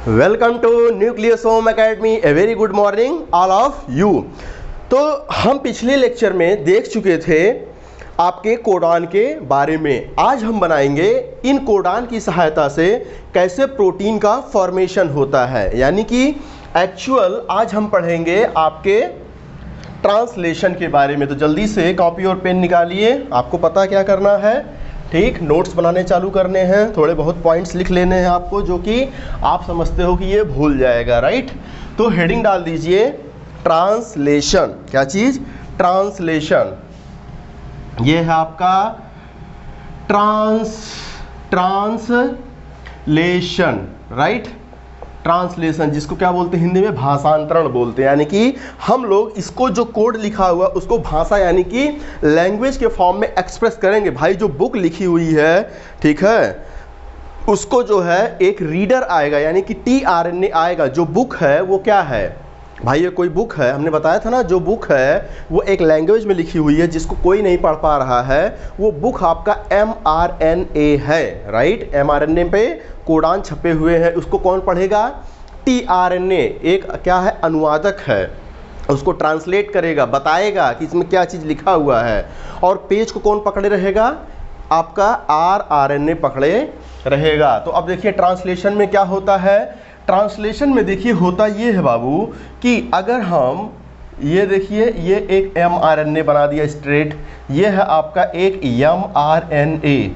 Welcome to nucleosome academy. A very good morning all of you. तो हम पिछले lecture में देख चुके थे आपके कोडान के बारे में। आज हम बनाएंगे इन कोडान की सहायता से कैसे प्रोटीन का फॉर्मेशन होता है, यानी कि एक्चुअल आज हम पढ़ेंगे आपके ट्रांसलेशन के बारे में। तो जल्दी से कॉपी और पेन निकालिए, आपको पता क्या करना है, ठीक, नोट्स बनाने चालू करने हैं। थोड़े बहुत पॉइंट्स लिख लेने हैं आपको, जो कि आप समझते हो कि ये भूल जाएगा, राइट। तो हेडिंग डाल दीजिए ट्रांसलेशन। क्या चीज़? ट्रांसलेशन। ये है आपका ट्रांसलेशन, राइट। ट्रांसलेशन जिसको क्या बोलते हैं हिंदी में? भाषांतरण बोलते हैं। यानी कि हम लोग इसको जो कोड लिखा हुआ उसको भाषा यानी कि लैंग्वेज के फॉर्म में एक्सप्रेस करेंगे। भाई जो बुक लिखी हुई है, ठीक है, उसको जो है एक रीडर आएगा, यानी कि TRNA आएगा। जो बुक है वो क्या है भाई? ये कोई बुक है, हमने बताया था ना। जो बुक है वो एक लैंग्वेज में लिखी हुई है जिसको कोई नहीं पढ़ पा रहा है। वो बुक आपका mRNA है, राइट। mRNA पे कोडान छपे हुए हैं, उसको कौन पढ़ेगा? TRNA एक क्या है? अनुवादक है, उसको ट्रांसलेट करेगा, बताएगा कि इसमें क्या चीज़ लिखा हुआ है। और पेज को कौन पकड़े रहेगा? आपका rRNA पकड़े रहेगा। तो अब देखिए ट्रांसलेशन में क्या होता है। ट्रांसलेशन में देखिए होता ये है बाबू कि अगर हम ये देखिए ये एक mRNA बना दिया स्ट्रेट, ये है आपका एक mRNA।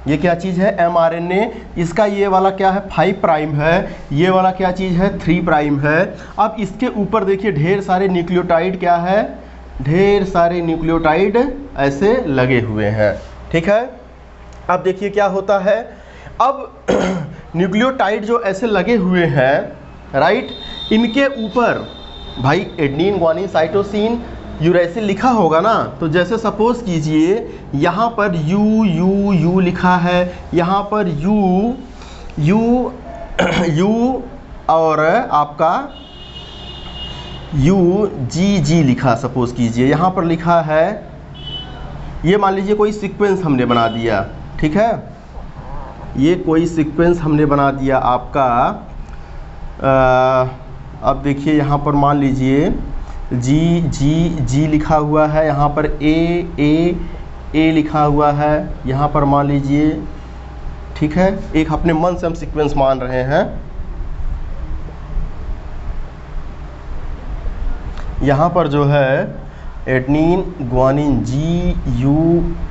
ये क्या चीज़ है? mRNA। इसका ये वाला क्या है? 5 प्राइम है। ये वाला क्या चीज़ है? 3 प्राइम है। अब इसके ऊपर देखिए ढेर सारे न्यूक्लियोटाइड क्या है? ढेर सारे न्यूक्लियोटाइड ऐसे लगे हुए हैं, ठीक है। अब देखिए क्या होता है। अब न्यूक्लियोटाइड जो ऐसे लगे हुए हैं, राइट, इनके ऊपर भाई एडेनिन, ग्वानिन, साइटोसिन, यूरेसिल लिखा होगा ना। तो जैसे सपोज कीजिए यहाँ पर यू लिखा है, यहाँ पर यू और आपका जी लिखा सपोज कीजिए। यहाँ पर लिखा है, ये मान लीजिए कोई सीक्वेंस हमने बना दिया, ठीक है। ये कोई सीक्वेंस हमने बना दिया आपका। अब देखिए यहाँ पर मान लीजिए जी लिखा हुआ है, यहाँ पर ए लिखा हुआ है, यहाँ पर मान लीजिए, ठीक है। एक अपने मन से हम सीक्वेंस मान रहे हैं। यहाँ पर जो है एडेनिन, ग्वानिन,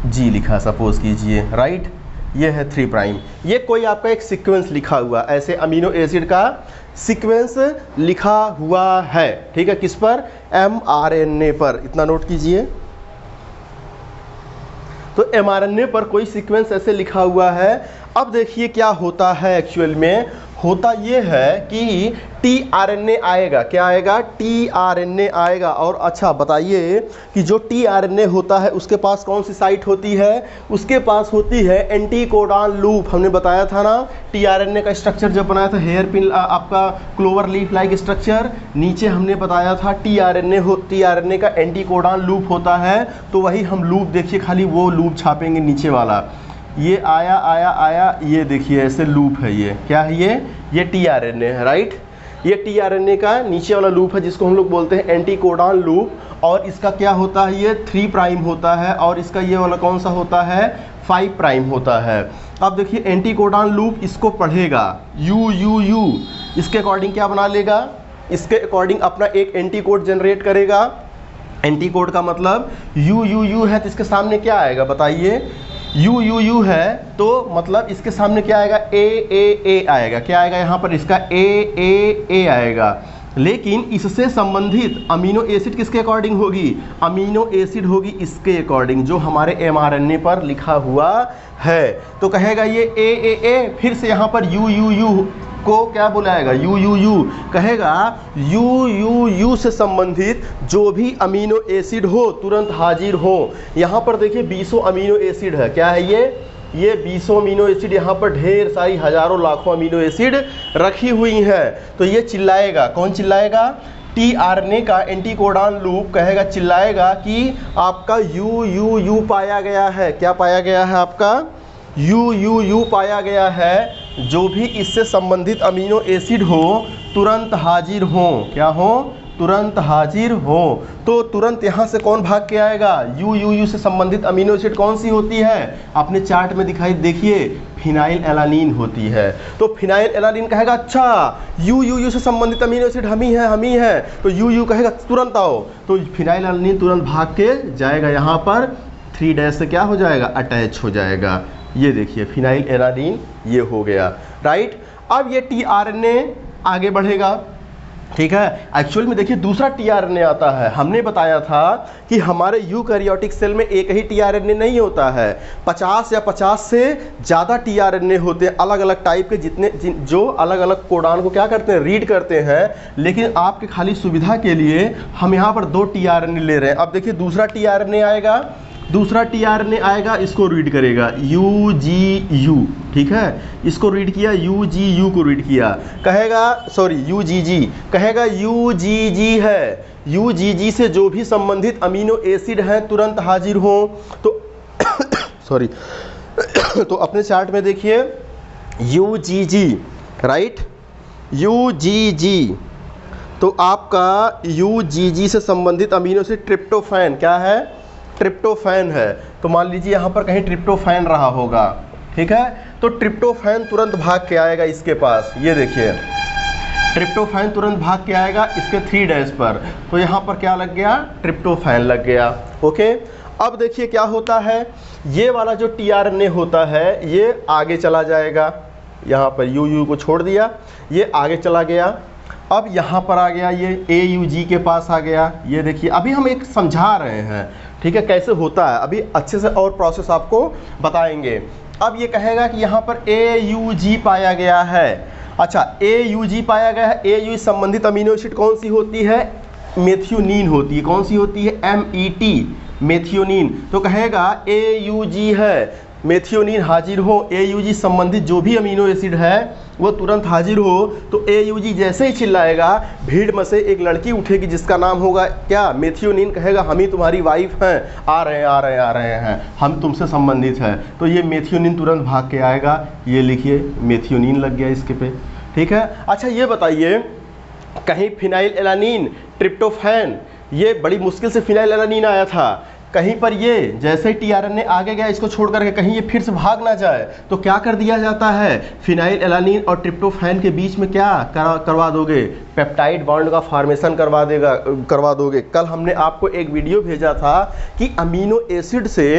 जी लिखा सपोज कीजिए, राइट। ये है 3 प्राइम। ये कोई आपका एक सीक्वेंस लिखा हुआ, ऐसे अमीनो एसिड का सीक्वेंस लिखा हुआ है, ठीक है। किस पर? mRNA पर। इतना नोट कीजिए। तो mRNA पर कोई सीक्वेंस ऐसे लिखा हुआ है। अब देखिए क्या होता है एक्चुअल में। होता ये है कि TRNA आएगा। क्या आएगा? TRNA आएगा। और अच्छा बताइए कि जो TRNA होता है उसके पास कौन सी साइट होती है? उसके पास होती है एंटीकोडान लूप। हमने बताया था ना TRNA का स्ट्रक्चर जब बनाया था, हेयर पिन आपका क्लोवर लीफ लाइक स्ट्रक्चर। नीचे हमने बताया था TRNA का एंटीकोडान लूप होता है। तो वही हम लूप देखिए, खाली वो लूप छापेंगे नीचे वाला। ये आया, ये देखिए ऐसे लूप है। ये क्या है? ये TRNA है, राइट। ये TRNA का नीचे वाला लूप है जिसको हम लोग बोलते हैं एंटीकोडान लूप। और इसका क्या होता है? ये 3 प्राइम होता है। और इसका ये वाला कौन सा होता है? 5 प्राइम होता है। अब देखिए एंटीकोडान लूप इसको पढ़ेगा, यू इसके अकॉर्डिंग क्या बना लेगा? इसके अकॉर्डिंग अपना एक एंटीकोड जनरेट करेगा। एंटीकोड का मतलब यू है, तो इसके सामने क्या आएगा बताइए? यू है तो मतलब इसके सामने क्या आएगा? ए आएगा। क्या आएगा यहाँ पर? इसका ए आएगा। लेकिन इससे संबंधित अमीनो एसिड किसके अकॉर्डिंग होगी? अमीनो एसिड होगी इसके अकॉर्डिंग, जो हमारे mRNA पर लिखा हुआ है। तो कहेगा ये ए, फिर से यहाँ पर यू को क्या बुलाएगा? यू कहेगा। यू से संबंधित जो भी अमीनो एसिड हो तुरंत हाजिर हो। यहाँ पर देखिए 20 अमीनो एसिड है। क्या है ये 20 अमीनो एसिड। यहाँ पर ढेर सारी हजारों लाखों अमीनो एसिड रखी हुई हैं। तो ये चिल्लाएगा। कौन चिल्लाएगा? TRNA का एंटीकोडान लूप कहेगा, चिल्लाएगा कि आपका यू पाया गया है। क्या पाया गया है? आपका यू पाया गया है। जो भी इससे संबंधित अमीनो एसिड हो तुरंत हाजिर हो। क्या हो? तुरंत हाजिर हो। तो तुरंत यहाँ से कौन भाग के आएगा? यू से संबंधित अमीनो एसिड कौन सी होती है? अपने चार्ट में दिखाई देखिए, फिनाइल एलानीन होती है। तो फिनाइल एलानीन कहेगा अच्छा यू से संबंधित अमीनो एसिड हम ही है, तो यू कहेगा तुरंत आओ। तो फिनाइल एलानीन तुरंत भाग के जाएगा, यहाँ पर 3' से क्या हो जाएगा? अटैच हो जाएगा। ये देखिए फिनाइल एलानीन ये हो गया, राइट। अब ये टीआरएनए आगे बढ़ेगा, ठीक है। एक्चुअल में देखिए दूसरा टीआरएनए आता है। हमने बताया था कि हमारे यूकैरियोटिक सेल में एक ही टीआरएनए नहीं होता है, 50 या 50 से ज़्यादा टीआरएनए होते हैं, अलग अलग टाइप के, जो अलग अलग कोडान को क्या करते हैं? रीड करते हैं। लेकिन आपके खाली सुविधा के लिए हम यहाँ पर 2 टीआरएनए ले रहे हैं। अब देखिए दूसरा टीआरएनए आएगा, दूसरा टीआरएनए आएगा, इसको रीड करेगा UGU, ठीक है। इसको रीड किया, UGU को रीड किया, कहेगा सॉरी UGG, कहेगा UGG है। UGG से जो भी संबंधित अमीनो एसिड हैं तुरंत हाजिर हो। तो सॉरी तो अपने चार्ट में देखिए UGG, राइट, UGG। तो आपका UGG से संबंधित अमीनो एसिड ट्रिप्टोफैन क्या है? ट्रिप्टोफैन है। तो मान लीजिए यहाँ पर कहीं ट्रिप्टोफैन रहा होगा, ठीक है। तो ट्रिप्टोफैन तुरंत भाग के आएगा इसके पास, ये देखिए ट्रिप्टोफैन तुरंत भाग के आएगा इसके 3' पर। तो यहाँ पर क्या लग गया? ट्रिप्टोफैन लग गया, ओके। अब देखिए क्या होता है, ये वाला जो टीआरएनए होता है ये आगे चला जाएगा, यहाँ पर यू को छोड़ दिया, ये आगे चला गया। अब यहाँ पर आ गया, ये AUG के पास आ गया। ये देखिए अभी हम एक समझा रहे हैं, ठीक है, कैसे होता है, अभी अच्छे से और प्रोसेस आपको बताएंगे। अब ये कहेगा कि यहाँ पर AUG पाया गया है। अच्छा AUG पाया गया है, AUG संबंधित अमीनो एसिड कौन सी होती है? मेथियोनीन होती है। कौन सी होती है? MET, methionine. तो कहेगा AUG है, मेथियोनीन हाजिर हो। AUG संबंधित जो भी अमीनो एसिड है वो तुरंत हाजिर हो। तो AUG जैसे ही चिल्लाएगा, भीड़ में से एक लड़की उठेगी जिसका नाम होगा क्या? मेथियोनीन। कहेगा हम ही तुम्हारी वाइफ हैं, आ रहे हैं, हम तुमसे संबंधित हैं। तो ये मेथियोनीन तुरंत भाग के आएगा, ये लिखिए मेथियोनीन लग गया इसके पे, ठीक है। अच्छा ये बताइए, कहीं फिनाइल एलानीन, ट्रिप्टोफैन, ये बड़ी मुश्किल से फिनाइल एलानीन आया था, कहीं पर ये जैसे ही टीआरएनए आगे गया इसको छोड़ करके कहीं ये फिर से भाग ना जाए, तो क्या कर दिया जाता है? फिनाइल एलानीन और ट्रिप्टोफैन के बीच में क्या करवा दोगे? पेप्टाइड बॉन्ड का फॉर्मेशन करवा दोगे। कल हमने आपको एक वीडियो भेजा था कि अमीनो एसिड से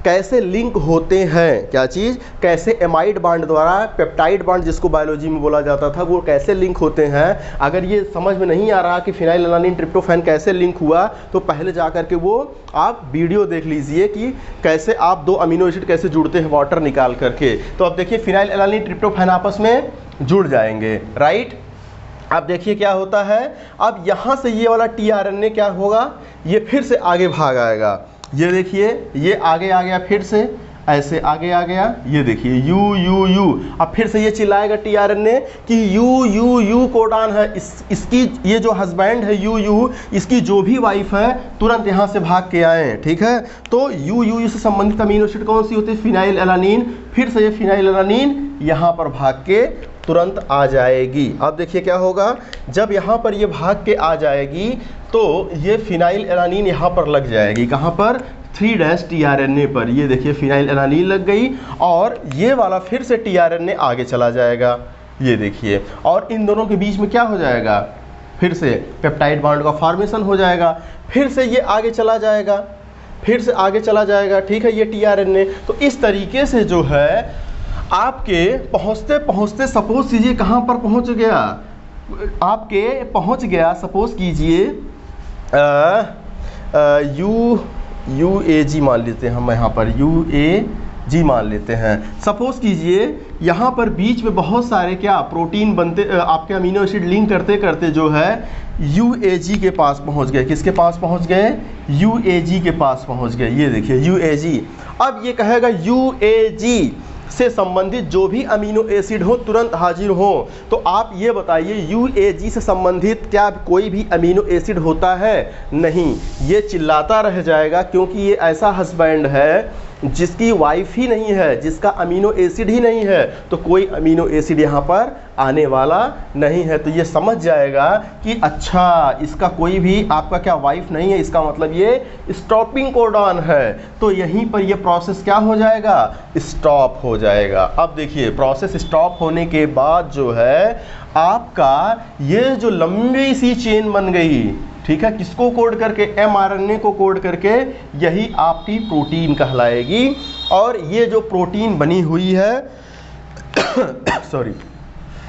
कैसे लिंक होते हैं, क्या चीज़? कैसे एमाइड बॉन्ड द्वारा पेप्टाइड बॉन्ड जिसको बायोलॉजी में बोला जाता था वो कैसे लिंक होते हैं। अगर ये समझ में नहीं आ रहा कि फिनाइल एलानीन ट्रिप्टोफैन कैसे लिंक हुआ, तो पहले जा कर के वो आप वीडियो देख लीजिए कि कैसे आप 2 अमीनो एसिड कैसे जुड़ते हैं वाटर निकाल करके। तो अब देखिए फिनाइल एलानीन ट्रिप्टोफैन आपस में जुड़ जाएंगे, राइट। अब देखिए क्या होता है, अब यहाँ से ये वाला टीआरएनए क्या होगा? ये फिर से आगे भाग आएगा। ये देखिए ये आगे आ गया, फिर से ऐसे आगे आ गया, ये देखिए यू। अब फिर से ये चिल्लाएगा टीआरएनए कि यू कोडान है, इसकी ये जो हस्बैंड है यू, इसकी जो भी वाइफ है तुरंत यहाँ से भाग के आए, ठीक है। तो यू से संबंधित अमीनो एसिड कौन सी होती है? Phenyl alanine. फिर से ये फिनाइल एलानीन यहाँ पर भाग के तुरंत आ जाएगी। अब देखिए क्या होगा, जब यहाँ पर ये भाग के आ जाएगी तो ये फिनाइल एलानीन यहाँ पर लग जाएगी, कहाँ पर? 3' टीआरएनए पर। ये देखिए फिनाइल एलानीन लग गई और ये वाला फिर से टीआरएनए आगे चला जाएगा, ये देखिए। और इन दोनों के बीच में क्या हो जाएगा? फिर से पेप्टाइड बॉन्ड का फॉर्मेशन हो जाएगा, फिर से ये आगे चला जाएगा, फिर से आगे चला जाएगा, ठीक है, ये टीआरएनए। तो इस तरीके से जो है आपके पहुँचते पहुँचते सपोज कीजिए कहाँ पर पहुँच गया, आपके पहुँच गया सपोज कीजिए UAG मान लेते हैं हम, यहाँ पर UAG मान लेते हैं। सपोज कीजिए यहाँ पर बीच में बहुत सारे क्या प्रोटीन बनते, आपके अमीनो एसिड लिंक करते करते जो है UAG के पास पहुँच गए। किसके पास पहुँच गए? UAG के पास पहुँच गए। ये देखिए UAG। अब ये कहेगा UAG से संबंधित जो भी अमीनो एसिड हो तुरंत हाजिर हो। तो आप ये बताइए UAG से संबंधित क्या कोई भी अमीनो एसिड होता है? नहीं, ये चिल्लाता रह जाएगा क्योंकि ये ऐसा हस्बैंड है जिसकी वाइफ ही नहीं है, जिसका अमीनो एसिड ही नहीं है, तो कोई अमीनो एसिड यहाँ पर आने वाला नहीं है। तो ये समझ जाएगा कि अच्छा इसका कोई भी आपका क्या वाइफ नहीं है, इसका मतलब ये स्टॉपिंग कोडॉन है। तो यहीं पर ये प्रोसेस क्या हो जाएगा, स्टॉप हो जाएगा। अब देखिए प्रोसेस स्टॉप होने के बाद जो है आपका ये जो लंबी सी चेन बन गई, ठीक है, किसको कोड करके, mRNA को कोड करके, यही आपकी प्रोटीन कहलाएगी। और ये जो प्रोटीन बनी हुई है सॉरी,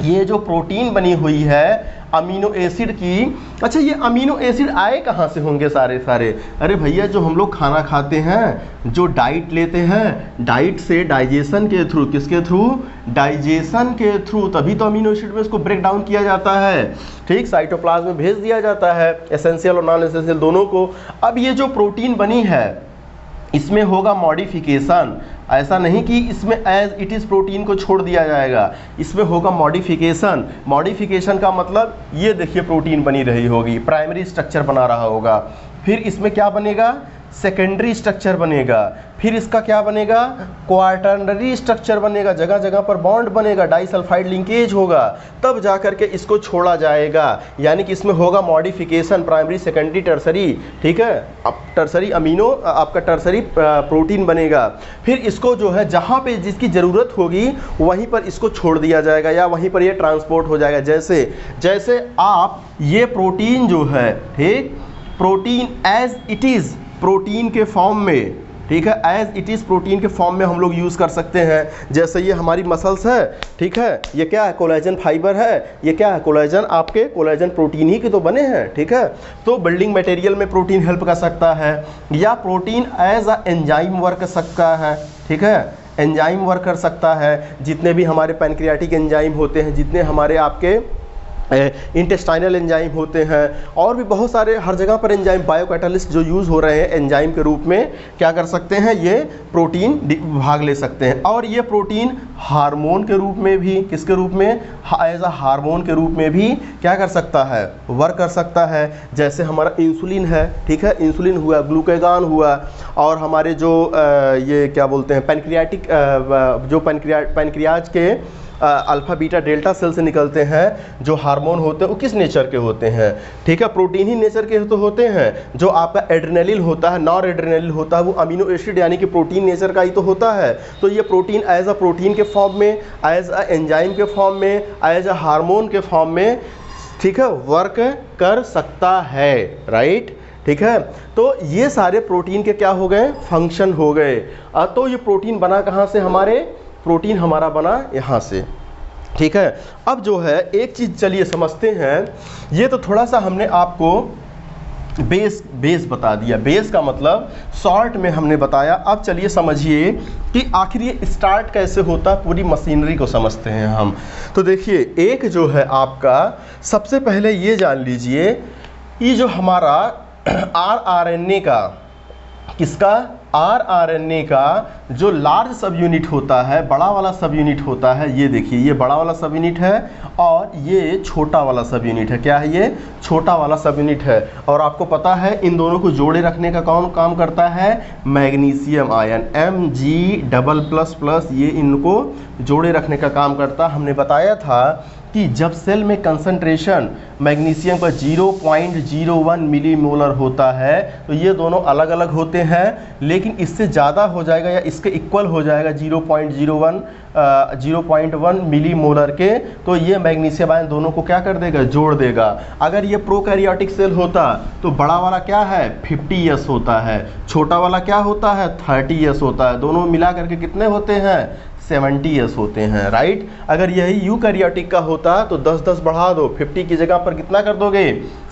ये जो प्रोटीन बनी हुई है अमीनो एसिड की, अच्छा ये अमीनो एसिड आए कहाँ से होंगे सारे सारे? अरे भैया जो हम लोग खाना खाते हैं, जो डाइट लेते हैं, डाइट से डाइजेशन के थ्रू, किसके थ्रू, डाइजेशन के थ्रू, तभी तो अमीनो एसिड में इसको ब्रेक डाउन किया जाता है, ठीक, साइटोप्लाज्म में भेज दिया जाता है, एसेंशियल और नॉन एसेंशियल दोनों को। अब ये जो प्रोटीन बनी है इसमें होगा मॉडिफिकेशन, ऐसा नहीं कि इसमें एज इट इज़ प्रोटीन को छोड़ दिया जाएगा, इसमें होगा मॉडिफिकेशन। मॉडिफिकेशन का मतलब ये देखिए प्रोटीन बनी रही होगी, प्राइमरी स्ट्रक्चर बना रहा होगा, फिर इसमें क्या बनेगा, सेकेंडरी स्ट्रक्चर बनेगा, फिर इसका क्या बनेगा, क्वार्टरनरी स्ट्रक्चर बनेगा, जगह जगह पर बॉन्ड बनेगा, डाइसल्फाइड लिंकेज होगा, तब जा करके इसको छोड़ा जाएगा। यानी कि इसमें होगा मॉडिफिकेशन, प्राइमरी सेकेंडरी टर्सरी, ठीक है, अब टर्सरी अमीनो आपका टर्सरी प्रोटीन बनेगा, फिर इसको जो है जहाँ पे जिसकी ज़रूरत होगी वहीं पर इसको छोड़ दिया जाएगा या वहीं पर ये ट्रांसपोर्ट हो जाएगा। जैसे जैसे आप ये प्रोटीन जो है, ठीक, protein as it is protein के फॉर्म में, ठीक है, एज इट इज़ प्रोटीन के फॉर्म में हम लोग यूज़ कर सकते हैं। जैसे ये हमारी मसल्स है, ठीक है, ये क्या है, कोलेजन फाइबर है, ये क्या है, कोलेजन, आपके कोलेजन प्रोटीन ही के तो बने हैं, ठीक है। तो बिल्डिंग मटेरियल में प्रोटीन हेल्प कर सकता है, या protein as a enzyme work कर सकता है, ठीक है, एंजाइम वर्क कर सकता है। जितने भी हमारे पैनक्रियाटिक एंजाइम होते हैं, जितने हमारे आपके इंटेस्टाइनल एंजाइम होते हैं, और भी बहुत सारे हर जगह पर एंजाइम, बायोकैटालिस्ट जो यूज़ हो रहे हैं एंजाइम के रूप में, क्या कर सकते हैं, ये प्रोटीन भाग ले सकते हैं। और ये प्रोटीन हार्मोन के रूप में भी, किसके रूप में, एज अ हार्मोन के रूप में भी क्या कर सकता है, वर्क कर सकता है। जैसे हमारा इंसुलिन है, ठीक है, इंसुलिन हुआ, ग्लूकागॉन हुआ, और हमारे जो ये क्या बोलते हैं, पैनक्रियाटिक जो पैनक्रियाज के अल्फा बीटा डेल्टा सेल से निकलते हैं जो हार्मोन होते हैं, वो किस नेचर के होते हैं, ठीक है, प्रोटीन ही नेचर के तो होते हैं। जो आपका एड्रेनलिन होता है, नॉर एड्रेनलिन होता है, वो अमीनो एसिड यानी कि प्रोटीन नेचर का ही तो होता है। तो ये प्रोटीन एज अ प्रोटीन के फॉर्म में, एज अ एंजाइम के फॉर्म में, एज अ हार्मोन के फॉर्म में, ठीक है, वर्क कर सकता है, राइट, ठीक है। तो ये सारे प्रोटीन के क्या हो गए, फंक्शन हो गए। तो ये प्रोटीन बना कहाँ से, हमारे प्रोटीन हमारा बना यहाँ से, ठीक है। अब जो है एक चीज़ चलिए समझते हैं, ये तो थोड़ा सा हमने आपको बेस बता दिया, बेस का मतलब शॉर्ट में हमने बताया। अब चलिए समझिए कि आखिर ये स्टार्ट कैसे होता, पूरी मशीनरी को समझते हैं हम। तो देखिए एक जो है आपका, सबसे पहले ये जान लीजिए, ये जो हमारा आरएनए का, किसका, आरएनए का जो लार्ज सब यूनिट होता है, बड़ा वाला सब यूनिट होता है, ये देखिए ये बड़ा वाला सब यूनिट है और ये छोटा वाला सब यूनिट है। क्या है, ये छोटा वाला सब यूनिट है। और आपको पता है इन दोनों को जोड़े रखने का कौन काम करता है, मैग्नीशियम आयन, Mg++, ये इनको जोड़े रखने का काम करता। हमने बताया था कि जब सेल में कंसंट्रेशन मैग्नीशियम का 0.01 मिलीमोलर होता है तो ये दोनों अलग अलग होते हैं, लेकिन इससे ज़्यादा हो जाएगा या इसके इक्वल हो जाएगा 0.1 मिलीमोलर के, तो ये मैग्नीशियम आयन दोनों को क्या कर देगा, जोड़ देगा। अगर ये प्रोकैरियोटिक सेल होता तो बड़ा वाला क्या है 50S होता है, छोटा वाला क्या होता है 30S होता है, दोनों मिला करके कितने होते हैं 70S होते हैं, राइट। अगर यही यूकैरियोटिक का होता तो 10-10 बढ़ा दो, 50 की जगह पर कितना कर दोगे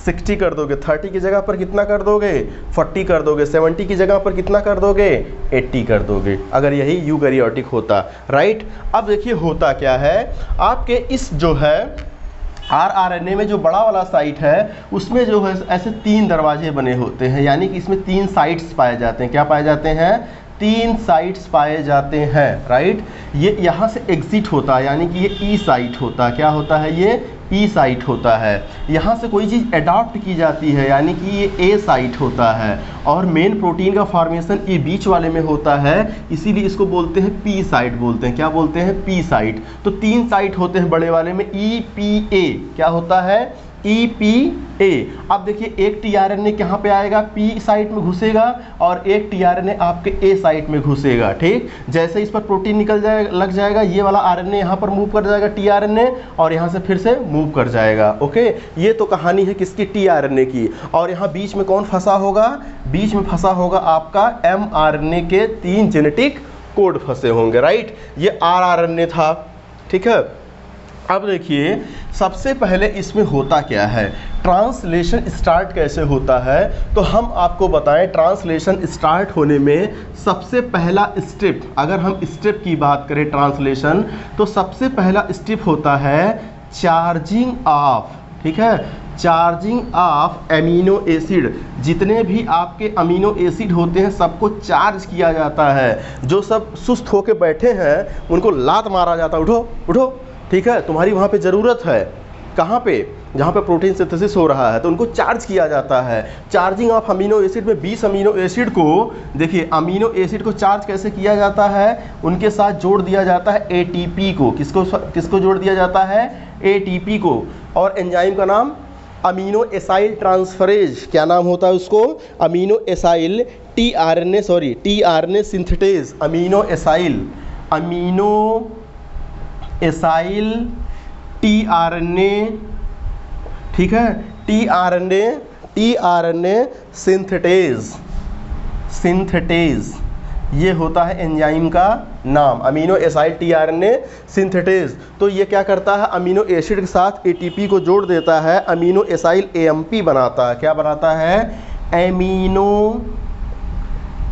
60 कर दोगे, 30 की जगह पर कितना कर दोगे 40 कर दोगे, 70 की जगह पर कितना कर दोगे 80 कर दोगे, अगर यही यूकैरियोटिक होता, राइट। अब देखिए होता क्या है, आपके इस जो है आरएनए में जो बड़ा वाला साइट है उसमें जो है ऐसे 3 दरवाजे बने होते हैं, यानी कि इसमें 3 साइट्स पाए जाते हैं। क्या पाए जाते हैं, 3 साइट्स पाए जाते हैं, राइट। ये यहाँ से एग्जिट होता है, यानी कि ये ई साइट होता है। क्या होता है, ये ई साइट होता है। यहाँ से कोई चीज़ अडॉप्ट की जाती है यानी कि ये ए साइट होता है, और मेन प्रोटीन का फॉर्मेशन ये बीच वाले में होता है, इसीलिए इसको बोलते हैं पी साइट बोलते हैं। क्या बोलते हैं? P site. तो 3 साइट होते हैं बड़े वाले में, ई पी ए। क्या होता है? E P A. अब देखिए एक टीआरएनए कहाँ पे आएगा? पी साइट में घुसेगा, और एक टीआरएनए आपके ए साइट में घुसेगा। ठीक, जैसे इस पर प्रोटीन निकल जाएगा, लग जाएगा, ये वाला आरएनए यहाँ पर मूव कर जाएगा टीआरएनए, और यहाँ से फिर से मूव कर जाएगा। ओके, ये तो कहानी है किसकी? टीआरएनए की। और यहाँ बीच में कौन फंसा होगा? बीच में फंसा होगा आपका एमआरएनए के 3 जेनेटिक कोड फंसे होंगे। राइट, ये आरआरएनए था। ठीक है, अब देखिए सबसे पहले इसमें होता क्या है, ट्रांसलेशन स्टार्ट कैसे होता है। तो हम आपको बताएं, ट्रांसलेशन स्टार्ट होने में सबसे पहला स्टेप, अगर हम स्टेप की बात करें ट्रांसलेशन, तो सबसे पहला स्टेप होता है चार्जिंग ऑफ। ठीक है, चार्जिंग ऑफ एमिनो एसिड। जितने भी आपके अमीनो एसिड होते हैं सबको चार्ज किया जाता है। जो सब सुस्त होके बैठे हैं उनको लात मारा जाता है, उठो उठो, ठीक है, तुम्हारी वहाँ पे ज़रूरत है। कहाँ पे? जहाँ पे प्रोटीन सिंथेसिस हो रहा है, तो उनको चार्ज किया जाता है। चार्जिंग ऑफ अमीनो एसिड में 20 अमीनो एसिड को, देखिए अमीनो एसिड को चार्ज कैसे किया जाता है, उनके साथ जोड़ दिया जाता है एटीपी को। किसको जोड़ दिया जाता है? एटीपी को। और एंजाइम का नाम अमीनो एसाइल ट्रांसफरेज। क्या नाम होता है उसको? Amino acyl tRNA synthetase. Amino acyl tRNA, ठीक है, टीआरएनए सिंथेटेज, ये होता है एंजाइम का नाम, अमीनो एसाइल टीआरएनए सिंथेटेज। तो ये क्या करता है? अमीनो एसिड के साथ एटीपी को जोड़ देता है, अमीनो एसाइल एएमपी बनाता है। क्या बनाता है? Amino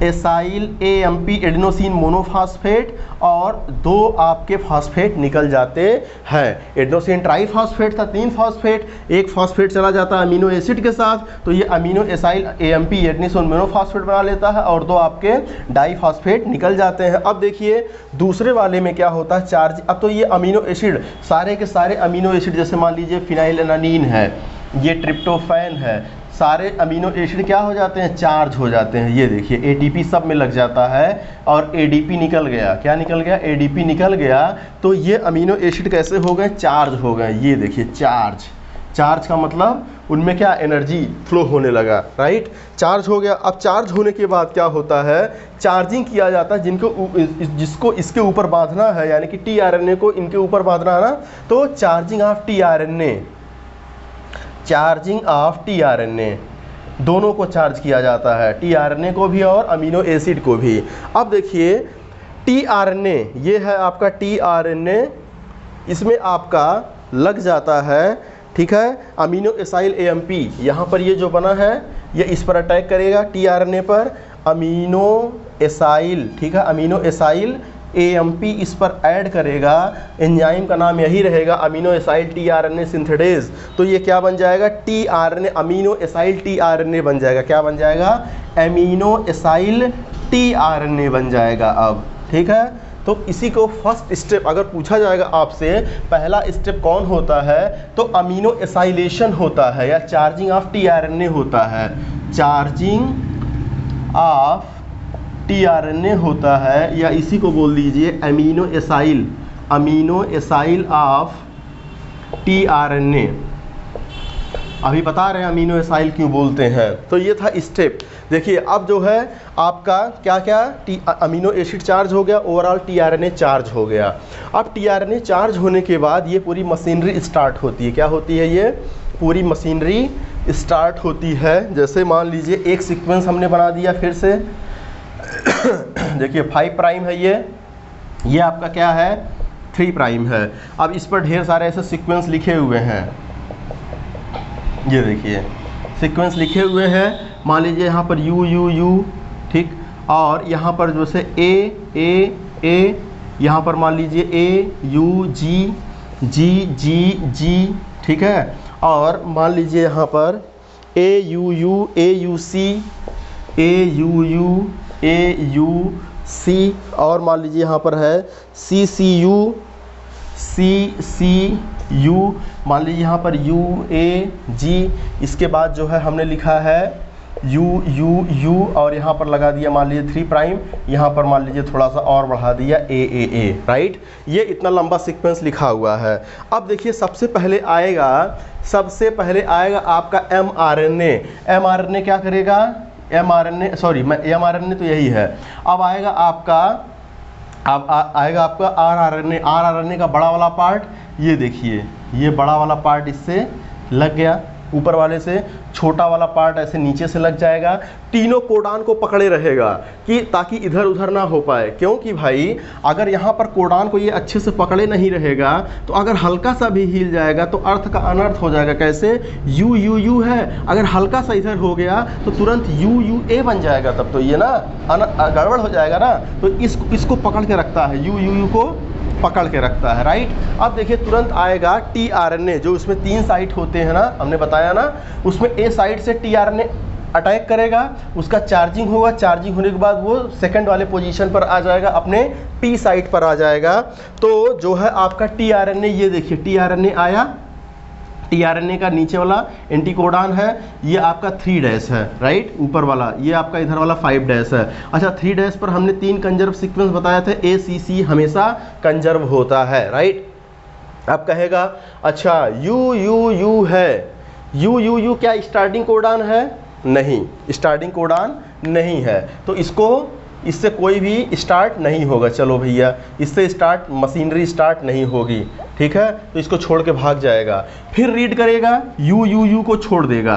acyl AMP, adenosine monophosphate, और 2 आपके फॉस्फेट निकल जाते हैं। एडेनोसिन ट्राईफॉस्फेट था, 3 फॉस्फेट, 1 फॉस्फेट चला जाता है अमीनो एसिड के साथ, तो ये amino acyl AMP adenosine monophosphate बना लेता है, और 2 आपके डाईफॉस्फेट निकल जाते हैं। अब देखिए दूसरे वाले में क्या होता है? चार्ज। अब तो ये अमीनो एसिड, सारे के सारे अमीनो एसिड, जैसे मान लीजिए फिनाइलएलानिन है, ये ट्रिप्टोफैन है, सारे अमीनो एसिड क्या हो जाते हैं? चार्ज हो जाते हैं। ये देखिए एटीपी सब में लग जाता है, और एडीपी निकल गया। क्या निकल गया? एडीपी निकल गया। तो ये अमीनो एसिड कैसे हो गए? चार्ज हो गए। ये देखिए चार्ज का मतलब उनमें क्या? एनर्जी फ्लो होने लगा। राइट, चार्ज हो गया। अब चार्ज होने के बाद क्या होता है? चार्जिंग किया जाता है। जिसको इसके ऊपर बांधना है, यानी कि टीआरएनए को इनके ऊपर बांधना है ना, तो चार्जिंग ऑफ टीआरएनए, दोनों को चार्ज किया जाता है, टीआरएनए को भी और अमीनो एसिड को भी। अब देखिए टीआरएनए, ये है आपका टीआरएनए, इसमें आपका लग जाता है, ठीक है, अमीनो एसाइल एएमपी। यहाँ पर ये जो बना है ये इस पर अटैक करेगा टीआरएनए पर, अमीनो एसाइल, ठीक है, अमीनो एसाइल एएमपी इस पर ऐड करेगा। एंजाइम का नाम यही रहेगा, अमीनो एसाइल टीआरएनए सिंथेटेज। तो ये क्या बन जाएगा? टीआरएनए, अमीनो एसाइल टीआरएनए बन जाएगा। क्या बन जाएगा? अमीनो एसाइल टीआरएनए बन जाएगा। अब ठीक है, तो इसी को फर्स्ट स्टेप अगर पूछा जाएगा आपसे, पहला स्टेप कौन होता है, तो अमीनो एसाइलेशन होता है, या चार्जिंग ऑफ टीआरएनए होता है। चार्जिंग ऑफ टीआरएनए होता है, या इसी को बोल दीजिए अमीनो एसाइल ऑफ टीआरएनए। अभी बता रहे हैं अमीनो एसाइल क्यों बोलते हैं। तो ये था स्टेप। देखिए अब जो है आपका क्या क्या, अमीनो एसिड चार्ज हो गया, ओवरऑल टीआरएनए चार्ज हो गया। अब टीआरएनए चार्ज होने के बाद ये पूरी मशीनरी स्टार्ट होती है। क्या होती है? ये पूरी मशीनरी स्टार्ट होती है। जैसे मान लीजिए एक सीक्वेंस हमने बना दिया फिर से, देखिए 5 प्राइम है, ये आपका क्या है? 3 प्राइम है। अब इस पर ढेर सारे ऐसे सीक्वेंस लिखे हुए हैं, ये देखिए सीक्वेंस लिखे हुए हैं। मान लीजिए यहाँ पर यू, ठीक, और यहाँ पर जैसे ए, यहाँ पर मान लीजिए ए यू जी, ठीक है, और मान लीजिए यहाँ पर ए यू सी, और मान लीजिए यहाँ पर है सी CCU, मान लीजिए यहाँ पर UAG, इसके बाद जो है हमने लिखा है U और यहाँ पर लगा दिया मान लीजिए 3 प्राइम, यहाँ पर मान लीजिए थोड़ा सा और बढ़ा दिया AAA, राइट। ये इतना लंबा सीक्वेंस लिखा हुआ है। अब देखिए सबसे पहले आएगा आपका mRNA क्या करेगा, mRNA तो यही है। अब आएगा आपका RNA का बड़ा वाला पार्ट, ये देखिए ये बड़ा वाला पार्ट इससे लग गया, ऊपर वाले से छोटा वाला पार्ट ऐसे नीचे से लग जाएगा, तीनों कोडान को पकड़े रहेगा कि ताकि इधर उधर ना हो पाए। क्योंकि भाई अगर यहाँ पर कोडान को ये अच्छे से पकड़े नहीं रहेगा तो अगर हल्का सा भी हिल जाएगा तो अर्थ का अनर्थ हो जाएगा। कैसे, U है, अगर हल्का सा इधर हो गया तो तुरंत UUA बन जाएगा, तब तो ये ना गड़बड़ हो जाएगा ना। तो इसको पकड़ के रखता है, U को पकड़ के रखता है, राइट। अब देखिए तुरंत आएगा tRNA, जो उसमें 3 साइट होते हैं ना, हमने बताया ना, उसमें A साइट से tRNA अटैक करेगा, उसका चार्जिंग होगा, चार्जिंग होने के बाद वो सेकंड वाले पोजीशन पर आ जाएगा, अपने P साइट पर आ जाएगा। तो जो है आपका tRNA, ये देखिए tRNA आया, tRNA का नीचे वाला एंटीकोडान है, ये आपका 3' है, राइट, ऊपर वाला ये आपका इधर वाला 5' है। अच्छा 3' पर हमने 3 कंजर्व सीक्वेंस बताया था, ACC हमेशा कंजर्व होता है, राइट। अब कहेगा अच्छा UUU है, UUU क्या स्टार्टिंग कोडान है? नहीं, स्टार्टिंग कोडान नहीं है, तो इससे कोई भी स्टार्ट नहीं होगा। चलो भैया, इससे मशीनरी स्टार्ट नहीं होगी, ठीक है, तो इसको छोड़ के भाग जाएगा। फिर रीड करेगा, UUU को छोड़ देगा,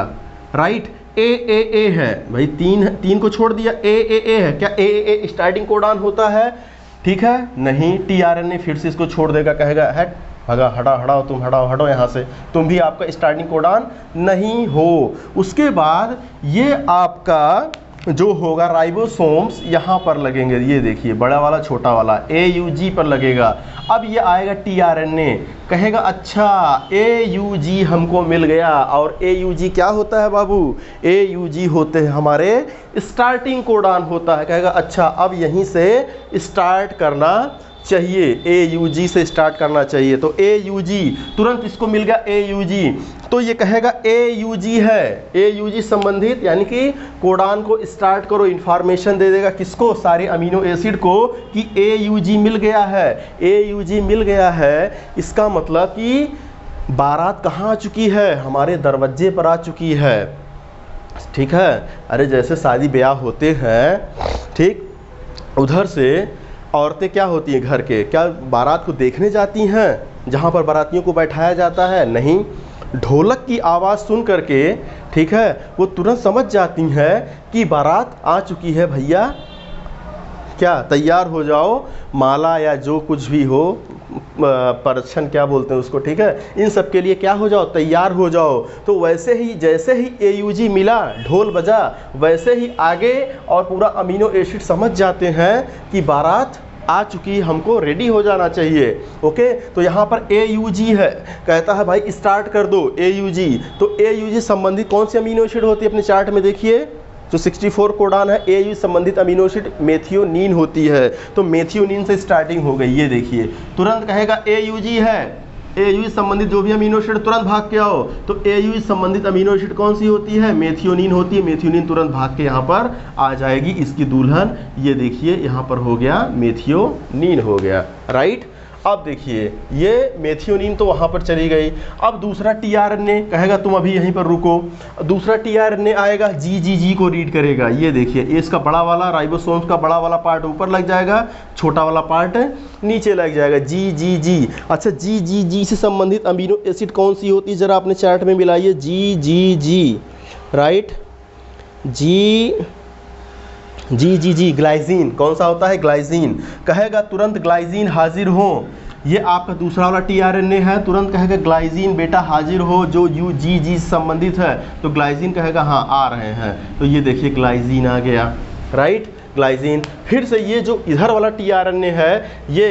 राइट। AAA है भाई, 3 को छोड़ दिया, AAA है, क्या AAA स्टार्टिंग कोडान होता है? ठीक है, नहीं। tRNA फिर से इसको छोड़ देगा, कहेगा हट हटाओ, तुम हटाओ यहाँ से, तुम भी आपका स्टार्टिंग कोडान नहीं हो। उसके बाद ये आपका जो होगा राइबोसोम्स यहाँ पर लगेंगे, ये देखिए बड़ा वाला छोटा वाला AUG पर लगेगा। अब ये आएगा tRNA, कहेगा अच्छा AUG हमको मिल गया, और AUG क्या होता है बाबू? AUG होते हैं हमारे स्टार्टिंग कोडान होता है। कहेगा अच्छा अब यहीं से स्टार्ट करना चाहिए, AUG से स्टार्ट करना चाहिए, तो AUG तुरंत इसको मिल गया AUG, तो ये कहेगा AUG है, AUG संबंधित, यानी कि कोडान को स्टार्ट करो, इंफॉर्मेशन दे देगा किसको? सारे अमीनो एसिड को कि AUG मिल गया है, AUG मिल गया है। इसका मतलब कि बारात कहाँ आ चुकी है? हमारे दरवाजे पर आ चुकी है, ठीक है। अरे जैसे शादी ब्याह होते हैं, ठीक, उधर से औरतें क्या होती हैं घर के, क्या बारात को देखने जाती हैं जहाँ पर बारातियों को बैठाया जाता है? नहीं, ढोलक की आवाज़ सुन करके, ठीक है, वो तुरंत समझ जाती हैं कि बारात आ चुकी है भैया, क्या तैयार हो जाओ, माला या जो कुछ भी हो, परछन क्या बोलते हैं उसको, ठीक है, इन सब के लिए क्या हो जाओ, तैयार हो जाओ। तो वैसे ही जैसे ही AUG मिला, ढोल बजा, वैसे ही आगे और पूरा अमीनो एसिड समझ जाते हैं कि बारात आ चुकी, हमको रेडी हो जाना चाहिए। ओके, तो यहाँ पर AUG है, कहता है भाई स्टार्ट कर दो AUG। तो AUG संबंधित कौन सी अमीनो एसिड होती है अपने चार्ट में देखिए, जो 64 कोडान है, AUG संबंधित अमीनो एसिड मेथियोनीन होती है, तो मेथियोनीन से स्टार्टिंग हो गई। ये देखिए तुरंत कहेगा AUG है, AUG संबंधित जो भी अमीनो एसिड तुरंत भाग के आओ। तो AUG संबंधित अमीनो एसिड कौन सी होती है? मेथियोनीन होती है, मेथियोनीन तुरंत भाग के यहाँ पर आ जाएगी, इसकी दुल्हन। ये देखिए यहाँ पर हो गया मेथियोनीन हो गया, राइट। अब देखिए ये मेथियोनीन तो वहाँ पर चली गई। अब दूसरा tRNA, कहेगा तुम अभी यहीं पर रुको। दूसरा tRNA आएगा, GGG को रीड करेगा। ये देखिए इसका बड़ा वाला राइबोसोम्स का बड़ा वाला पार्ट ऊपर लग जाएगा, छोटा वाला पार्ट नीचे लग जाएगा, GGG। अच्छा GGG से संबंधित अमीनो एसिड कौन सी होती है जरा अपने चार्ट में मिलाइए, GGG, राइट, GGG ग्लाइजीन। कौन सा होता है? ग्लाइजीन। कहेगा तुरंत ग्लाइजीन हाजिर हो। ये आपका दूसरा वाला tRNA है, तुरंत कहेगा ग्लाइजीन बेटा हाजिर हो, जो UGG से संबंधित है। तो ग्लाइजीन कहेगा हाँ आ रहे हैं, तो ये देखिए ग्लाइजीन आ गया, राइट, ग्लाइजीन। फिर से ये जो इधर वाला tRNA है, ये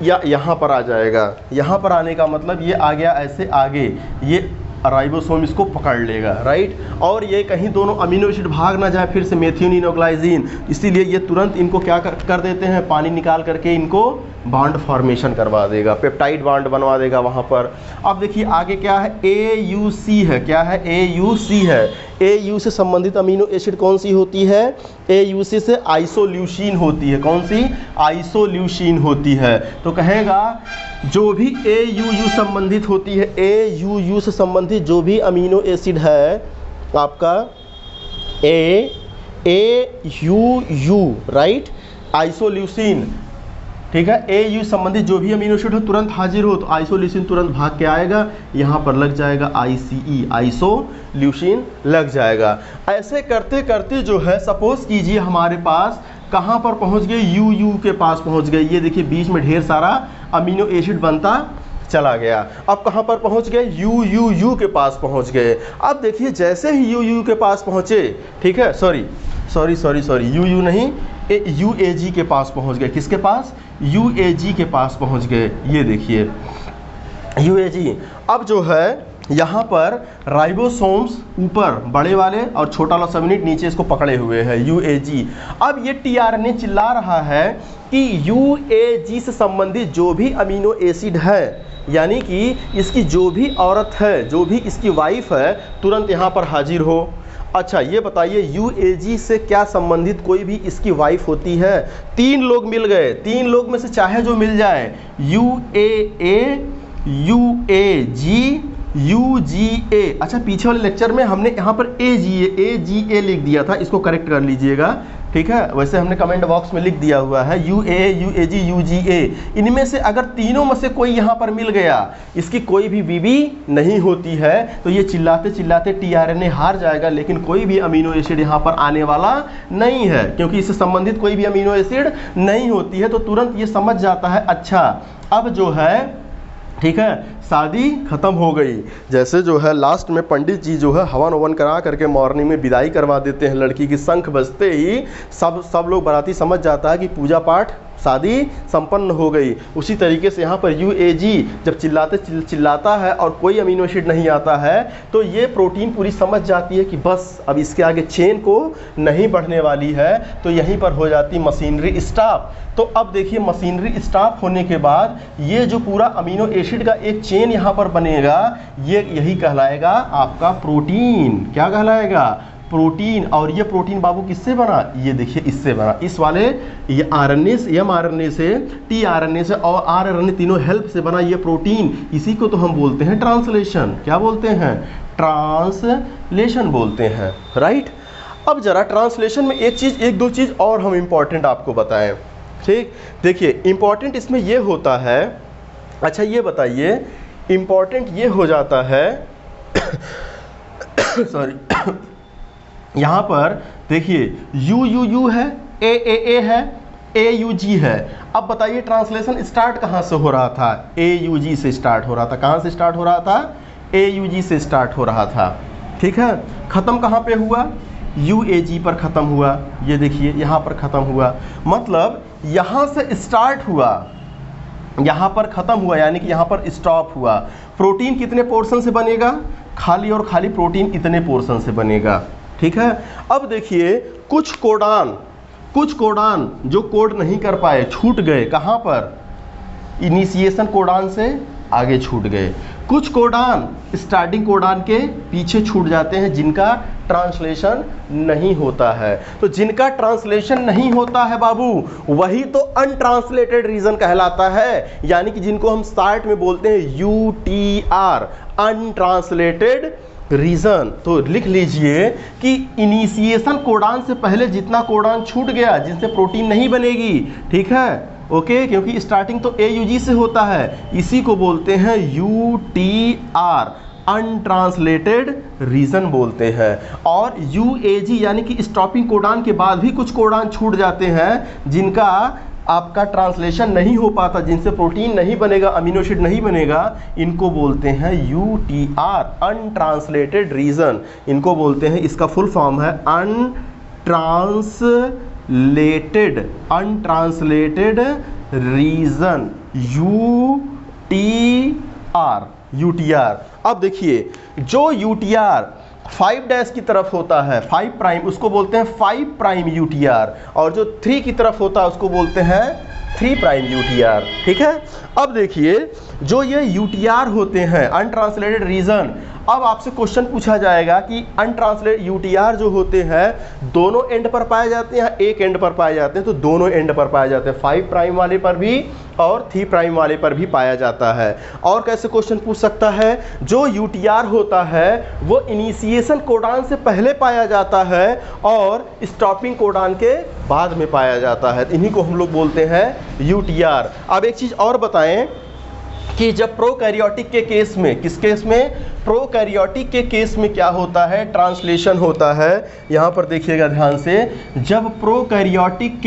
यहाँ पर आ जाएगा। यहाँ पर आने का मतलब ये आ गया ऐसे आगे, ये राइबोसोम इसको पकड़ लेगा, राइट। और ये कहीं दोनों अमीनो एसिड भाग ना जाए फिर से मेथियोनिन और ग्लाइसिन, इसीलिए ये तुरंत इनको क्या कर देते हैं, पानी निकाल करके इनको बॉन्ड फॉर्मेशन करवा देगा, पेप्टाइड बॉन्ड बनवा देगा वहाँ पर। अब देखिए आगे क्या है, AUC है, क्या है, AUC है। AU से संबंधित अमीनो एसिड कौन सी होती है, AUC से आइसोल्यूसिन होती है, कौन सी, आइसोल्यूसिन होती है। तो कहेगा जो भी AUU संबंधित होती है, AUU से संबंधित जो भी अमीनो एसिड है आपका AUU, राइट, आइसोल्यूसिन, ठीक है। AU संबंधित जो भी अमीनो एसिड हो तुरंत हाजिर हो, तो आइसोल्यूसिन तुरंत भाग के आएगा, यहाँ पर लग जाएगा ICE, आइसोल्यूसिन लग जाएगा। ऐसे करते करते जो है, सपोज कीजिए हमारे पास कहाँ पर पहुँच गए, UU के पास पहुँच गए। ये देखिए बीच में ढेर सारा अमीनो एसिड बनता चला गया। अब कहाँ पर पहुँच गए, UUU के पास पहुँच गए। अब देखिए जैसे ही UU के पास पहुँचे, ठीक है, सॉरी UU नहीं, UAG के पास पहुँच गए। किसके पास, UAG के पास पहुँच गए। ये देखिए UAG। अब जो है यहाँ पर राइबोसोम्स ऊपर बड़े वाले और छोटा वाला सबयूनिट नीचे इसको पकड़े हुए हैं, UAG। अब ये tRNA चिल्ला रहा है कि UAG से संबंधित जो भी अमीनो एसिड है, यानी कि इसकी जो भी औरत है, जो भी इसकी वाइफ है, तुरंत यहाँ पर हाजिर हो। अच्छा ये बताइए UAG से क्या संबंधित कोई भी इसकी वाइफ होती है, 3 लोग मिल गए, 3 लोग में से चाहे जो मिल जाए, UAA, UAG, UGA। अच्छा पीछे वाले लेक्चर में हमने यहाँ पर AGA लिख दिया था, इसको करेक्ट कर लीजिएगा, ठीक है। वैसे हमने कमेंट बॉक्स में लिख दिया हुआ है UAA, UAG, UGA। इनमें से अगर तीनों में से कोई यहाँ पर मिल गया, इसकी कोई भी बीबी नहीं होती है, तो ये चिल्लाते चिल्लाते tRNA हार जाएगा, लेकिन कोई भी अमीनो एसिड यहाँ पर आने वाला नहीं है, क्योंकि इससे संबंधित कोई भी अमीनो एसिड नहीं होती है। तो तुरंत ये समझ जाता है, अच्छा अब जो है, ठीक है, शादी खत्म हो गई। जैसे जो है लास्ट में पंडित जी जो है हवन ववन करा करके मॉर्निंग में विदाई करवा देते हैं लड़की की, शंख बजते ही सब लोग बाराती समझ जाता है कि पूजा पाठ शादी संपन्न हो गई। उसी तरीके से यहाँ पर UAG जब चिल्लाता है और कोई अमीनो एसिड नहीं आता है, तो ये प्रोटीन पूरी समझ जाती है कि बस अब इसके आगे चेन को नहीं बढ़ने वाली है, तो यहीं पर हो जाती मशीनरी स्टॉप। तो अब देखिए मशीनरी स्टॉप होने के बाद ये जो पूरा अमीनो एसिड का एक चेन यहाँ पर बनेगा, ये यही कहलाएगा आपका प्रोटीन। क्या कहलाएगा, प्रोटीन। और ये प्रोटीन बाबू किससे बना, ये देखिए इससे बना, इस वाले ये RNA से, mRNA से, tRNA से और rRNA तीनों हेल्प से बना ये प्रोटीन। इसी को तो हम बोलते हैं ट्रांसलेशन। क्या बोलते हैं, ट्रांसलेशन बोलते हैं, राइट। अब जरा ट्रांसलेशन में एक दो चीज़ और हम इम्पॉर्टेंट आपको बताएं, ठीक। देखिए इम्पॉर्टेंट इसमें ये होता है, अच्छा ये बताइए, इम्पॉर्टेंट ये हो जाता है सॉरी यहाँ पर देखिए UUU है, AAA है, AUG है। अब बताइए ट्रांसलेशन स्टार्ट कहाँ से हो रहा था, AUG से स्टार्ट हो रहा था। कहाँ से स्टार्ट हो रहा था, AUG से स्टार्ट हो रहा था, ठीक है। ख़त्म कहाँ पे हुआ, UAG पर ख़त्म हुआ। ये देखिए यहाँ पर ख़त्म हुआ, मतलब यहाँ से स्टार्ट हुआ, यहाँ पर ख़त्म हुआ, यानी कि यहाँ पर स्टॉप हुआ। प्रोटीन कितने पोर्शन से बनेगा, खाली और खाली प्रोटीन इतने पोर्शन से बनेगा, ठीक है। अब देखिए कुछ कोडान जो कोड नहीं कर पाए, छूट गए, कहाँ पर, इनिशिएशन कोडान से आगे छूट गए। कुछ कोडान स्टार्टिंग कोडान के पीछे छूट जाते हैं, जिनका ट्रांसलेशन नहीं होता है। तो जिनका ट्रांसलेशन नहीं होता है बाबू, वही तो अनट्रांसलेटेड रीजन कहलाता है, यानी कि जिनको हम स्टार्ट में बोलते हैं UTR, अनट्रांसलेटेड रीजन। तो लिख लीजिए कि इनिशिएशन कोडान से पहले जितना कोडान छूट गया, जिनसे प्रोटीन नहीं बनेगी, ठीक है, ओके, क्योंकि स्टार्टिंग तो AUG से होता है, इसी को बोलते हैं UTR, अनट्रांसलेटेड रीजन बोलते हैं। और UAG यानी कि स्टॉपिंग कोडान के बाद भी कुछ कोडान छूट जाते हैं, जिनका आपका ट्रांसलेशन नहीं हो पाता, जिनसे प्रोटीन नहीं बनेगा, अमीनो एसिड नहीं बनेगा, इनको बोलते हैं UTR, अनट्रांसलेटेड रीजन। इनको बोलते हैं, इसका फुल फॉर्म है untranslated region, UTR। R, UTR. अब देखिए जो यूटीआर 5' की तरफ होता है 5 प्राइम, उसको बोलते हैं 5 प्राइम यूटीआर, और जो 3 की तरफ होता है उसको बोलते हैं 3 प्राइम यूटीआर। ठीक है। अब देखिए जो ये यूटीआर होते हैं अनट्रांसलेटेड रीजन, अब आपसे क्वेश्चन पूछा जाएगा कि अनट्रांसलेटेड यूटीआर जो होते हैं दोनों एंड पर पाए जाते हैं या एक एंड पर पाए जाते हैं, तो दोनों एंड पर पाए जाते हैं, 5 प्राइम वाले पर भी और 3 प्राइम वाले पर भी पाया जाता है। और कैसे क्वेश्चन पूछ सकता है, जो यूटीआर होता है वो इनिशिएशन कोडान से पहले पाया जाता है और स्टॉपिंग कोडान के बाद में पाया जाता है, इन्हीं को हम लोग बोलते हैं यूटीआर। अब एक चीज और बताएं कि जब प्रोकैरियोटिक के केस में, किस केस में, प्रोकैरियोटिक के केस में क्या होता है, ट्रांसलेशन होता है। यहां पर देखिएगा ध्यान से, जब प्रोकैरियोटिक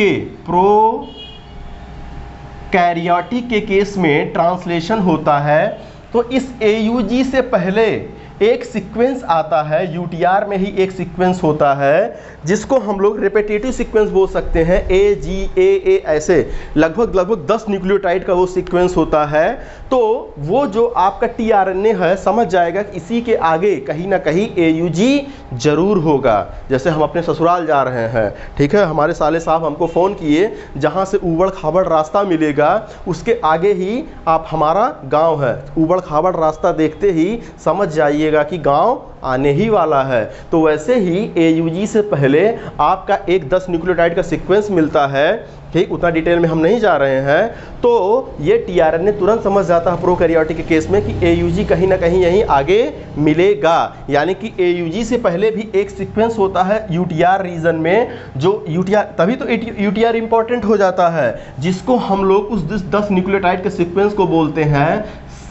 के केस में ट्रांसलेशन होता है तो इस AUG से पहले एक सीक्वेंस आता है, यूटीआर में ही एक सीक्वेंस होता है जिसको हम लोग रिपीटेटिव सीक्वेंस बोल सकते हैं, AGAA, ऐसे लगभग 10 न्यूक्लियोटाइड का वो सीक्वेंस होता है। तो वो जो आपका tRNA है समझ जाएगा कि इसी के आगे कहीं ना कहीं AUG जरूर होगा। जैसे हम अपने ससुराल जा रहे हैं, ठीक है, हमारे साले साहब हमको फ़ोन किए, जहाँ से ऊबड़ खाबड़ रास्ता मिलेगा उसके आगे ही आप हमारा गाँव है, ऊबड़ खाबड़ रास्ता देखते ही समझ जाइए कि गांव आने ही वाला है। तो वैसे ही AUG से पहले आपका एक 10 न्यूक्लियोटाइड का सीक्वेंस मिलता है, ठीक, उतना डिटेल में हम नहीं जा रहे हैं। तो ये tRNA तुरंत समझ जाता है प्रोकैरियोटिक के केस में कि AUG कहीं ना कहीं यहीं आगे मिलेगा, यानी कि AUG से पहले भी एक सीक्वेंस होता है यूटीआर रीजन में, जो यूटीआर, तभी तो यूटीआर इंपॉर्टेंट हो जाता है, जिसको हम लोग उस 10 न्यूक्लियोटाइड के सीक्वेंस को बोलते हैं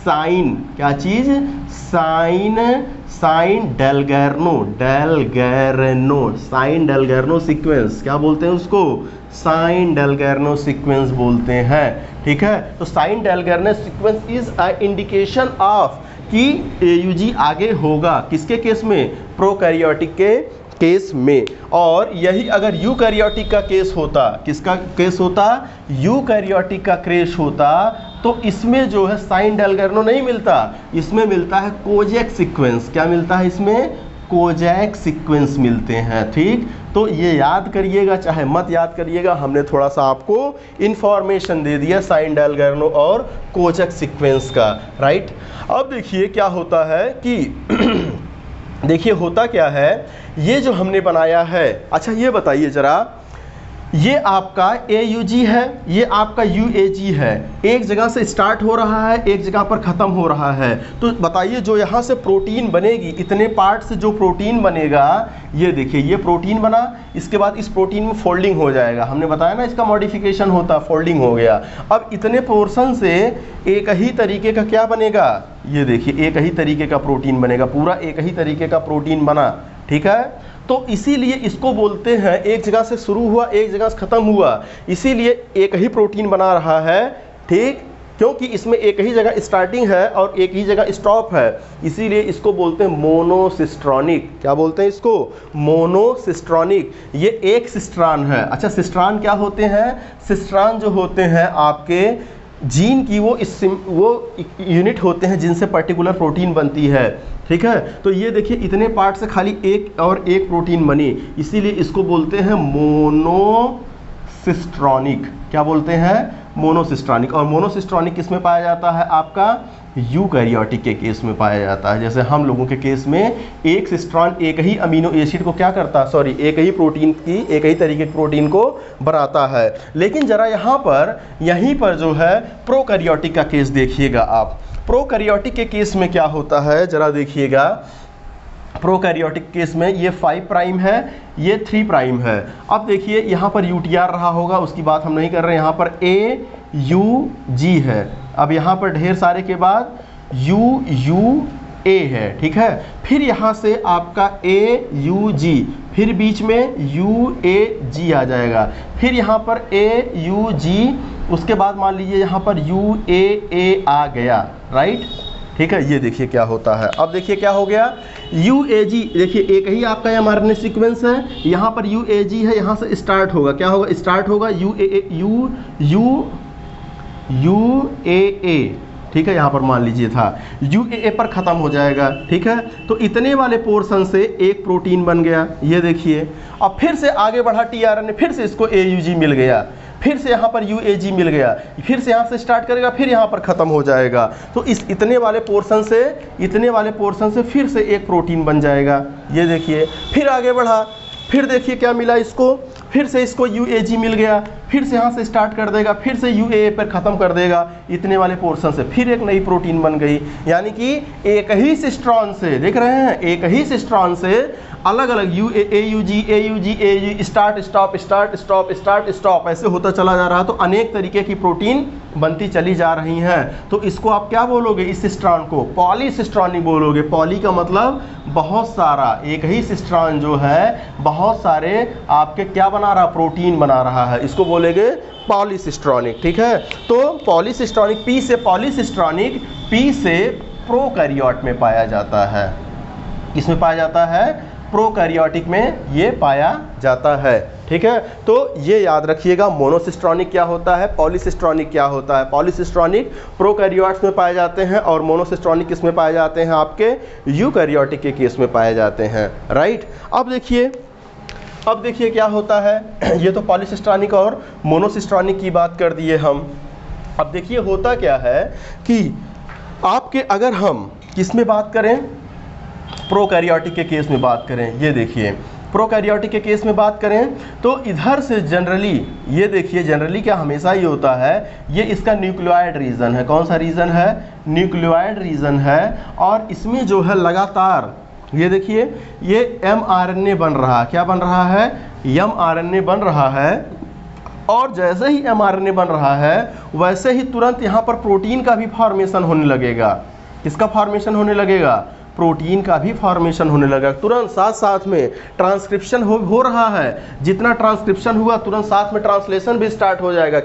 साइन, क्या चीज, साइन डेलगैर्नो सीक्वेंस, क्या बोलते हैं उसको, साइन डेलगैर्नो सीक्वेंस बोलते हैं। ठीक है, तो Shine Dalgarno sequence is a indication of कि AUG आगे होगा, किसके केस में, प्रोकैरियोटिक के केस में। और यही अगर यूकैरियोटिक का केस होता, किसका केस होता, यूकैरियोटिक का केस होता, तो इसमें जो है साइन डेलगैर्नो नहीं मिलता, इसमें मिलता है कोजैक सीक्वेंस। क्या मिलता है इसमें, कोजैक सीक्वेंस मिलते हैं। ठीक, तो ये याद करिएगा चाहे मत याद करिएगा, हमने थोड़ा सा आपको इंफॉर्मेशन दे दिया साइन डेलगैर्नो और कोजैक सीक्वेंस का, राइट। अब देखिए क्या होता है कि देखिए होता क्या है, ये जो हमने बनाया है, अच्छा ये बताइए जरा, ये आपका AUG है, ये आपका UAG है, एक जगह से स्टार्ट हो रहा है, एक जगह पर ख़त्म हो रहा है। तो बताइए जो यहाँ से प्रोटीन बनेगी, इतने पार्ट से जो प्रोटीन बनेगा, ये देखिए ये प्रोटीन बना, इसके बाद इस प्रोटीन में फोल्डिंग हो जाएगा, हमने बताया ना इसका मॉडिफिकेशन होता, फोल्डिंग हो गया। अब इतने पोर्शन से एक ही तरीके का क्या बनेगा, ये देखिए एक ही तरीके का प्रोटीन बनेगा, पूरा एक ही तरीके का प्रोटीन बना। ठीक है, तो इसीलिए इसको बोलते हैं, एक जगह से शुरू हुआ एक जगह से खत्म हुआ, इसीलिए एक ही प्रोटीन बना रहा है। ठीक, क्योंकि इसमें एक ही जगह स्टार्टिंग है और एक ही जगह स्टॉप है, इसीलिए इसको बोलते हैं मोनोसिस्ट्रॉनिक। क्या बोलते हैं इसको, मोनोसिस्ट्रॉनिक। ये एक सिस्ट्रान है। अच्छा, सिस्ट्रान क्या होते हैं, सिस्ट्रान जो होते हैं आपके जीन की वो यूनिट होते हैं जिनसे पर्टिकुलर प्रोटीन बनती है। ठीक है, तो ये देखिए इतने पार्ट से खाली एक और एक प्रोटीन बनी, इसीलिए इसको बोलते हैं मोनोसिस्ट्रॉनिक। क्या बोलते हैं, मोनोसिस्ट्रॉनिक। और मोनोसिस्ट्रॉनिक किस में पाया जाता है, आपका यूकैरियोटिक के केस में पाया जाता है। जैसे हम लोगों के केस में एक सिस्ट्रॉन एक ही अमीनो एसिड को क्या करता है, सॉरी एक ही प्रोटीन की, एक ही तरीके के प्रोटीन को बनाता है। लेकिन जरा यहाँ पर यहीं पर जो है प्रोकैरियोटिक का केस देखिएगा आप, प्रोकैरियोटिक के केस में क्या होता है जरा देखिएगा। प्रोकैरियोटिक केस में ये 5 प्राइम है, ये 3 प्राइम है। अब देखिए यहाँ पर यूटीआर रहा होगा, उसकी बात हम नहीं कर रहे हैं, यहाँ पर AUG है। अब यहाँ पर ढेर सारे के बाद UUA है। ठीक है, फिर यहाँ से आपका AUG, फिर बीच में UAG आ जाएगा, फिर यहाँ पर AUG, उसके बाद मान लीजिए यहाँ पर UAA आ गया, राइट। ठीक है, ये देखिए क्या होता है। अब देखिए क्या हो गया, UAG, देखिए एक ही आपका mRNA सीक्वेंस है, यहाँ पर UAG है, यहाँ से स्टार्ट होगा, क्या होगा, स्टार्ट होगा UAA, ठीक है, यहाँ पर मान लीजिए था, UAA पर ख़त्म हो जाएगा। ठीक है, तो इतने वाले पोर्शन से एक प्रोटीन बन गया, ये देखिए। अब फिर से आगे बढ़ा tRNA, फिर से इसको AUG मिल गया, फिर से यहाँ पर UAG मिल गया, फिर से यहाँ से स्टार्ट करेगा, फिर यहाँ पर ख़त्म हो जाएगा। तो इस इतने वाले पोर्शन से फिर से एक प्रोटीन बन जाएगा, ये देखिए। फिर आगे बढ़ा, फिर देखिए क्या मिला इसको, फिर से इसको UAG मिल गया, फिर से यहाँ से स्टार्ट कर देगा, फिर से UAA पर ख़त्म कर देगा, इतने वाले पोर्शन से फिर एक नई प्रोटीन बन गई। यानी कि एक ही सिस्ट्रॉन से, देख रहे हैं, एक ही सिस्ट्रॉन से अलग अलग AUG start stop start stop start stop ऐसे होता चला जा रहा है। तो अनेक तरीके की प्रोटीन बनती चली जा रही हैं। तो इसको आप क्या बोलोगे, इस सिस्ट्रॉन को पॉलीसिस्ट्रॉनिक बोलोगे। पॉली का मतलब बहुत सारा, एक ही सिस्ट्रॉन जो है बहुत सारे आपके क्या बना रहा, प्रोटीन बना रहा है, इसको बोलेंगे पॉलीसिस्ट्रॉनिक। ठीक है, तो पॉलीसिस्ट्रॉनिक, P से पॉलीसिस्ट्रॉनिक, P से प्रोकैरियोट में पाया जाता है। किसमें पाया जाता है, प्रोकैरियोटिक में ये पाया जाता है। ठीक है, तो ये याद रखिएगा, मोनोसिस्ट्रॉनिक क्या होता है, पॉलीसिस्ट्रॉनिक क्या होता है। पॉलीसिस्ट्रॉनिक प्रोकैरियोट्स में पाए जाते हैं और मोनोसिस्ट्रॉनिक किस में पाए जाते हैं, आपके यूकैरियोटिक के केस में पाए जाते हैं। राइट, अब देखिए क्या होता है। ये तो पॉलीसिस्ट्रॉनिक और मोनोसिस्ट्रॉनिक की बात कर दिए हम। अब देखिए होता क्या है कि आपके, अगर हम किस में बात करें, प्रोकैरियोटिक के केस में बात करें, ये देखिए प्रोकैरियोटिक के केस में बात करें तो इधर से जनरली, ये देखिए जनरली क्या हमेशा ही होता है, ये इसका न्यूक्लियोइड रीजन है। कौन सा रीजन है, न्यूक्लियोइड रीजन है। और इसमें जो है लगातार, ये देखिए ये mRNA बन रहा है, क्या बन रहा है, mRNA बन रहा है। और जैसे ही mRNA बन रहा है वैसे ही तुरंत यहाँ पर प्रोटीन का भी फॉर्मेशन होने लगेगा। किसका फॉर्मेशन होने लगेगा, प्रोटीन का भी फॉर्मेशन होने लगा। तुरंत साथ में ट्रांसक्रिप्शन हो रहा है। जितना ट्रांसक्रिप्शन हुआ तुरंत साथ में ट्रांसलेशन भी स्टार्ट हो जाएगा।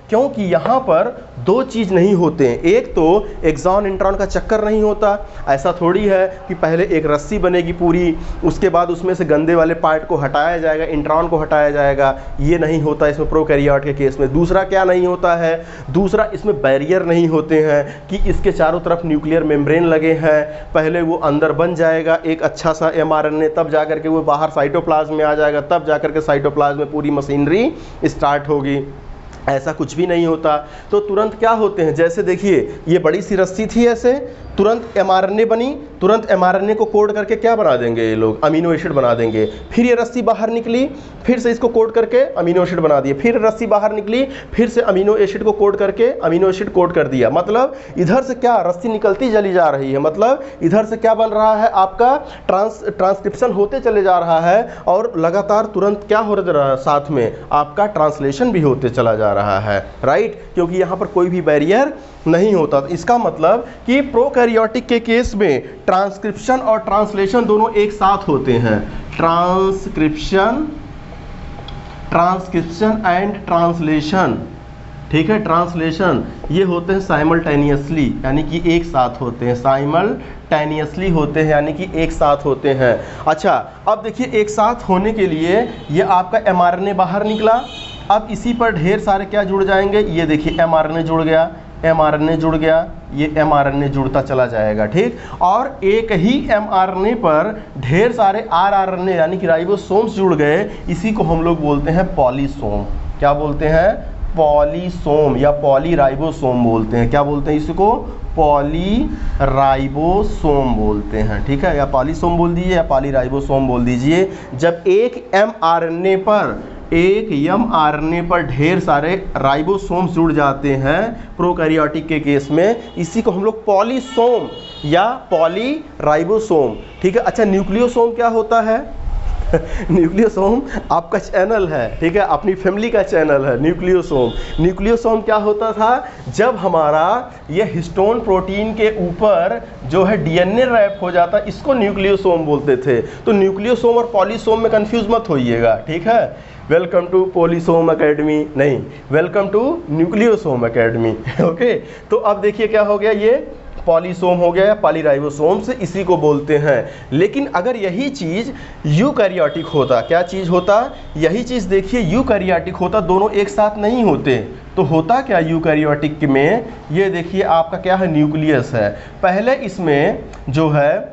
क्योंकि यहाँ पर दो चीज़ नहीं होते हैं। एक तो एक्सॉन इंट्रॉन का चक्कर नहीं होता। ऐसा थोड़ी है कि पहले एक रस्सी बनेगी पूरी, उसके बाद उसमें से गंदे वाले पार्ट को हटाया जाएगा, इंट्रॉन को हटाया जाएगा, ये नहीं होता इसमें प्रोकैरियोट के केस में। दूसरा क्या नहीं होता है, दूसरा इसमें बैरियर नहीं होते हैं कि इसके चारों तरफ न्यूक्लियर मेम्ब्रेन लगे हैं। पहले वो अंदर बन जाएगा एक अच्छा सा mRNA, तब जाकर के वो बाहर साइटोप्लाज्म में आ जाएगा, तब जाकर के साइटोप्लाज्म में पूरी मशीनरी स्टार्ट होगी। ऐसा कुछ भी नहीं होता। तो तुरंत क्या होते हैं, जैसे देखिए ये बड़ी सी रस्सी थी, ऐसे तुरंत mRNA बनी, तुरंत mRNA को कोड करके क्या बना देंगे ये लोग, अमीनो एसिड बना देंगे। फिर ये रस्सी बाहर निकली, फिर से इसको कोड करके अमीनो एसिड बना दिए। फिर रस्सी बाहर निकली, फिर से अमीनो एसिड को कोड करके अमीनो एसिड कोड कर दिया। मतलब इधर से क्या रस्सी निकलती चली जा रही है, मतलब इधर से क्या बन रहा है, आपका ट्रांसक्रिप्शन होते चले जा रहा है और लगातार तुरंत क्या हो रहा है, साथ में आपका ट्रांसलेशन भी होते चला जा रहा है। राइट, क्योंकि यहाँ पर कोई भी बैरियर नहीं होता। तो इसका मतलब कि प्रोकैरियोटिक के केस में ट्रांसक्रिप्शन और ट्रांसलेशन दोनों एक साथ होते हैं। ट्रांसक्रिप्शन एंड ट्रांसलेशन, ठीक है, ट्रांसलेशन ये होते हैं साइमल्टेनियसली, यानी कि एक साथ होते हैं। साइमल्टेनियसली होते हैं यानी कि एक साथ होते हैं। अच्छा, अब देखिए एक साथ होने के लिए ये आपका mRNA बाहर निकला, अब इसी पर ढेर सारे क्या जुड़ जाएंगे, ये देखिए mRNA जुड़ गया, mRNA जुड़ गया, ये mRNA जुड़ता चला जाएगा। ठीक, और एक ही mRNA पर ढेर सारे rRNA यानी कि राइबोसोम्स जुड़ गए, इसी को हम लोग बोलते हैं पॉलीसोम। क्या बोलते हैं, पॉलीसोम या पॉलीराइबोसोम बोलते हैं। क्या बोलते हैं इसको, पॉलीराइबोसोम बोलते हैं। ठीक है, या पॉलीसोम बोल दीजिए या पॉलीराइबोसोम बोल दीजिए। जब एक mRNA पर ढेर सारे राइबोसोम्स जुड़ जाते हैं प्रोकैरियोटिक के केस में, इसी को हम लोग पॉलीसोम या पॉलीराइबोसोम। ठीक है, अच्छा न्यूक्लियोसोम क्या होता है न्यूक्लियोसोम आपका चैनल है, ठीक है, अपनी फैमिली का चैनल है न्यूक्लियोसोम क्या होता था, जब हमारा ये हिस्टोन प्रोटीन के ऊपर जो है डीएनए रैप हो जाता, इसको न्यूक्लियोसोम बोलते थे। तो न्यूक्लियोसोम और पॉलीसोम में कंफ्यूज मत होइएगा। ठीक है, वेलकम टू पॉलीसोम एकेडमी नहीं, welcome to nucleosome academy. Okay, तो अब देखिए क्या हो गया, ये पॉलीसोम हो गया या पॉलीराइबोसोम्स, इसी को बोलते हैं। लेकिन अगर यही चीज़ यूकैरियोटिक होता, क्या चीज़ होता, यही चीज़ देखिए यूकैरियोटिक होता, दोनों एक साथ नहीं होते, तो होता क्या यूकैरियोटिक में, ये देखिए आपका क्या है, न्यूक्लियस है। पहले इसमें जो है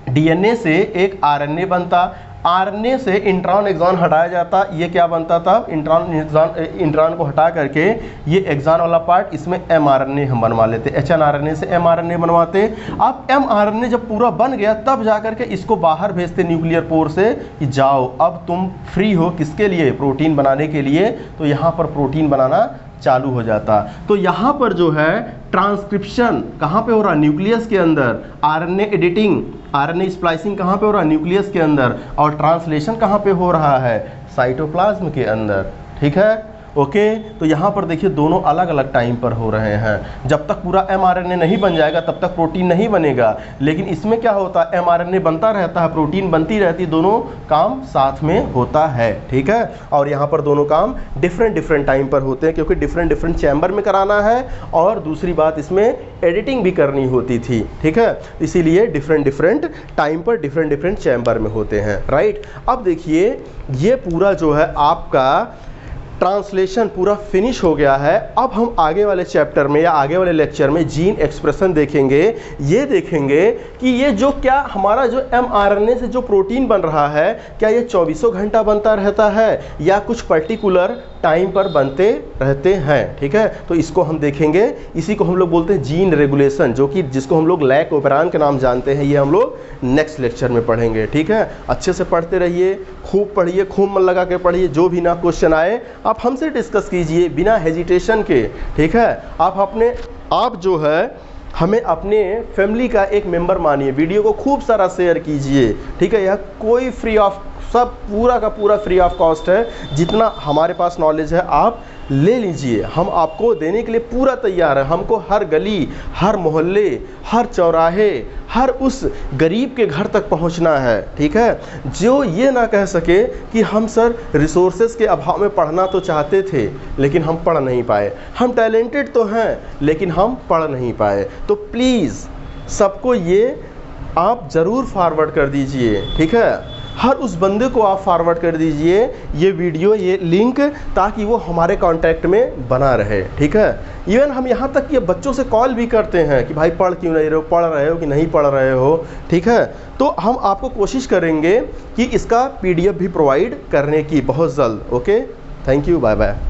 डीएनए से एक आरएनए बनता, आरएनए से इंट्रॉन एक्सॉन हटाया जाता, ये क्या बनता था, इंट्रॉन को हटा करके ये एक्सॉन वाला पार्ट, इसमें एमआरएनए हम बनवा लेते, एचएनआरएनए से एमआरएनए बनवाते। अब एमआरएनए जब पूरा बन गया तब जा करके इसको बाहर भेजते न्यूक्लियर पोर से कि जाओ अब तुम फ्री हो, किसके लिए, प्रोटीन बनाने के लिए। तो यहाँ पर प्रोटीन बनाना चालू हो जाता। तो यहाँ पर जो है ट्रांसक्रिप्शन कहाँ पे हो रहा है, न्यूक्लियस के अंदर। आरएनए एडिटिंग, आरएनए स्प्लाइसिंग कहाँ पे हो रहा है, न्यूक्लियस के अंदर। और ट्रांसलेशन कहाँ पे हो रहा है, साइटोप्लाज्म के अंदर। ठीक है, ओके। तो यहाँ पर देखिए दोनों अलग अलग टाइम पर हो रहे हैं। जब तक पूरा एमआरएनए नहीं बन जाएगा तब तक प्रोटीन नहीं बनेगा। लेकिन इसमें क्या होता है, एमआरएनए बनता रहता है, प्रोटीन बनती रहती, दोनों काम साथ में होता है। ठीक है, और यहाँ पर दोनों काम डिफरेंट टाइम पर होते हैं, क्योंकि डिफरेंट चैम्बर में कराना है, और दूसरी बात इसमें एडिटिंग भी करनी होती थी। ठीक है, इसीलिए डिफरेंट टाइम पर डिफरेंट चैम्बर में होते हैं। राइट, अब देखिए ये पूरा जो है आपका ट्रांसलेशन पूरा फिनिश हो गया है। अब हम आगे वाले चैप्टर में या आगे वाले लेक्चर में जीन एक्सप्रेशन देखेंगे। ये देखेंगे कि ये जो क्या हमारा जो एमआरएनए से जो प्रोटीन बन रहा है, क्या ये 24 घंटा बनता रहता है या कुछ पर्टिकुलर टाइम पर बनते रहते हैं। ठीक है, तो इसको हम देखेंगे। इसी को हम लोग बोलते हैं जीन रेगुलेशन, जो कि जिसको हम लोग लैक ओपेरान के नाम जानते हैं। ये हम लोग नेक्स्ट लेक्चर में पढ़ेंगे। ठीक है, अच्छे से पढ़ते रहिए, खूब पढ़िए, खूब मन लगा के पढ़िए। जो भी ना क्वेश्चन आए आप हमसे डिस्कस कीजिए बिना हेजिटेशन के। ठीक है, आप जो है हमें अपने फैमिली का एक मेंबर मानिए, वीडियो को खूब सारा शेयर कीजिए। ठीक है, यह कोई फ्री ऑफ, सब पूरा का पूरा फ्री ऑफ कॉस्ट है। जितना हमारे पास नॉलेज है आप ले लीजिए, हम आपको देने के लिए पूरा तैयार है। हमको हर गली, हर मोहल्ले, हर चौराहे, हर उस गरीब के घर तक पहुंचना है। ठीक है, जो ये ना कह सके कि हम सर रिसोर्सेज के अभाव में पढ़ना तो चाहते थे लेकिन हम पढ़ नहीं पाए। हम टैलेंटेड तो हैं लेकिन हम पढ़ नहीं पाए। तो प्लीज़ सबको ये आप ज़रूर फॉरवर्ड कर दीजिए। ठीक है, हर उस बंदे को आप फॉरवर्ड कर दीजिए ये वीडियो, ये लिंक, ताकि वो हमारे कांटेक्ट में बना रहे। ठीक है, इवन हम यहाँ तक कि बच्चों से कॉल भी करते हैं कि भाई पढ़ क्यों नहीं रहे हो, पढ़ रहे हो कि नहीं पढ़ रहे हो। ठीक है, तो हम आपको कोशिश करेंगे कि इसका PDF भी प्रोवाइड करने की बहुत जल्द। Okay, thank you, bye bye.